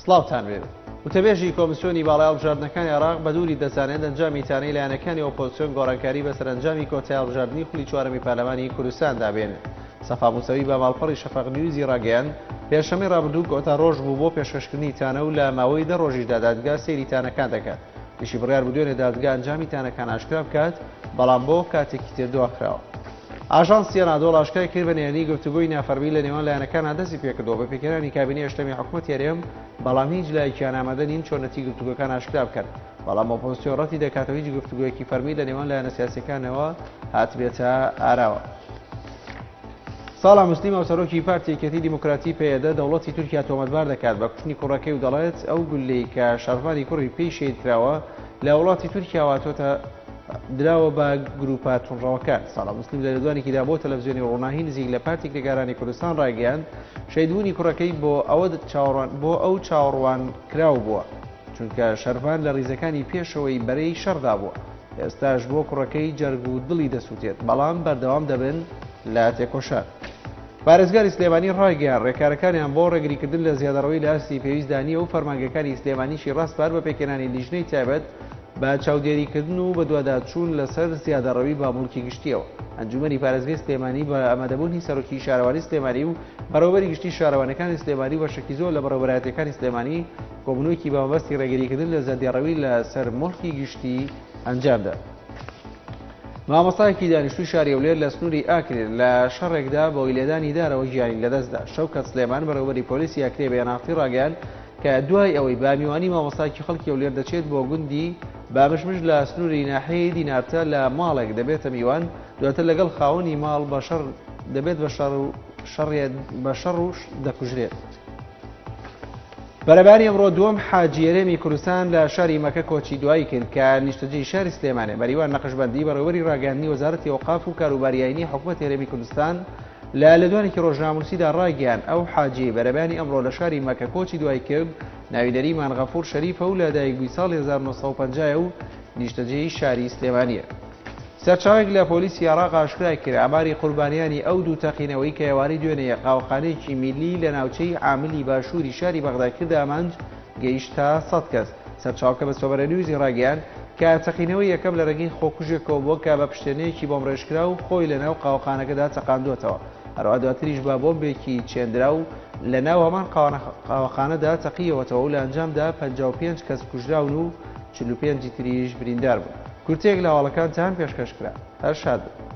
سڵاوتان بێت. وتەبێژی کۆمسیۆنی باڵای هەڵبژاردنەکانی عێراق بە دووری دەزانێت ئەنجامی تانەی لایەنەکانی ئۆپۆزیسیۆن گۆڕانکاری بە سەرنجامی کۆتای هەڵبژاردننی خولی چوارەمی پارلەمانی کوردستان دابێنێت. سەفا موسەوی بە ماڵپەڕی شەفەق نیوزی ڕاگەیاند پێشەمەی ڕابردوو کۆتا ڕۆژ بوو بۆ پێشکەشکردنی تانە و لە ماوەی 10 ڕۆژیشدا دادگا سەیری تانەکان دەکات. پێشی بڕیار بوو دادگا ئەنجامی تانەکان ئاشکرا بکات، بەڵام بۆ کاتێکی تێدوا کراوە. ئاژانسی ئەنادۆڵ ئاشکای کرد بە نێرانی گفتوگۆی نافەرمی لە نێوان لایەنەکانە دەستی پێکردەوە بە پێکێنانی کابینی هەشتەمی حکوومەتی هەرێم، بەڵام هیچ لایەکیان ئامادە نین چۆنەتی گفتوگۆکان ئاشکرا بکەن. بەڵام ئۆپۆزیسیۆن ڕەتی دەکاتەوە هیچ گفتوگۆیەکی فەرمی لە نێوان لایەنە سیاسیەکانەوە هاتبێتە ئاراوە. ساڵا موسلیم هاوسەرۆکی پارتی یەکێتی دیموکراتی پێدە دەوڵەتی تورکیا تۆمەتبار دەکات بە کوشتنی کوڕەکەی و دەڵێت ئەو گولەی کە شەڕڤانی کوڕی پێی شەید کراوە لە وڵاتی تورکیا واتۆتە دراوە بە گروپە تونڕەوەکان. ساڵا موسلیم لە لێدوانێکیدا بۆ تەلەڤیزیۆنی ڕۆناهی نزیک لە پارتی کرێکارانی کوردستان ڕاگەیاند شەیدبوونی کوڕەکەی بۆ ئەو چاوەڕوان کراو بووە چونکە شەرڤان لە ڕیزەکانی پێشەوەی بەرەی شەڕدا بووە. ئێستاش بۆ کوڕەکەی جەرگ و دڵی دەسووتێت، بەڵام بەردەوام دەبن لە تێکۆشان. پارێزگاری سلێمانی ڕاگەیاند ڕێکارەکانیان بۆ ڕێگریکردن لە زیادەڕەوەی لە ئاستی پێویستدانی و فەرمانگەکانی سلێمانیشی ڕاستپار بە پێکێنانی لیژنەی تایبەت بە چاودێریکردن و بە دوواداچوون لەسەر زیادەڕەوی باموولکی گشتیەوە. ئەنجومەنی پارێزگای سلێمانی بە ئامادەبوونی سەرۆکی شارەوانی سلێمانی و بەڕێوەبەری گشتی شارەوانەکانی سلێمانی بە شەکی زۆر لە بەڕێوەبەرایەتیەکانی سلێمانی کۆبوونەوەیەکی بە مەبەستی ڕێگریکردن لە زیادەڕەوی لەسەر موڵکی گشتی ئەنجامدا. مامۆستایەکی دانیشتووی شاری هەولێر لە سنووری ئاکرێت لە شەڕێکدا بەوەی لێدانی دارەوە ژیانی لەدەستدا. شەوکەت سلێمان بەڕێوەبەری پۆلیسی ئاکرێ بە یانافتی ڕاگەیاند کە دوای ئەوەی بامیوانی مامۆستایەکی خەڵکی هەولێر دەچێت بۆ گوندی بامشمش لە سنووری ناحەیەی دینارتە لە ماڵێک دەبێتە میوان، دواتر لەگەڵ خاوەنی ماڵ دەبێت بە شەڕ و دەکوژرێت. بەرەبانی ئەمڕۆ دووەم حاجی هەرێمی کوردستان لە شاری مەکە کۆچی دوایی کرد کە نیشتەجێی شاری سلێمانێ. بەریوان نەقشبەندی بەڕێوەبەری ڕاگەاندنی وەزارەتی ئەوقاف و کاروباریاییی حکوومەتی هەرێمی کوردستان لە لێدوانێکی ڕۆژنامەنووسیدا ڕاگەیاند ئەو حاجی بەرەبانی ئەمڕۆ لە شاری مەکە کۆچی دوای کرد ناویدەری مانغەفور شەریفە و لە دایکبووی ساڵی 1950 و نیشتەجێی شاری سلێمانیە. سەرچاوێک لە پۆلیسی عێراق ئاشکرا کرد ئاماری قوربانیانی ئەو دوو تەقینەوەی کە ئێوارەی دوێنێ قاوەخانەیەکی میلی لە ناوچەی عاملی باشووری شاری بەغدا کرد ئامانج گەیشتە 100 کەس. سەرچاوکە بە سۆبەرە نیوزی ڕاگەیاند کە تەقینەوەی یەکەم لە ڕێگەی خۆکوژێکەوە بووە کە بە پشتێنەیەکی بۆم ڕێژکرا و خۆی لەناو قاوەخانەکەدا چەقاندوتەوە. هەروە دواتریش بە بۆمبێکی چێندرا و لە ناو هەمان قاوەخانەدا تەقیەوەتەوە و لە ئەنجامدا 55 کەس کوژراون و 45 تریش بریندار بوون. کورتێک لە هەواڵەکانتان پێشکەشکرا. هەر شاد بن.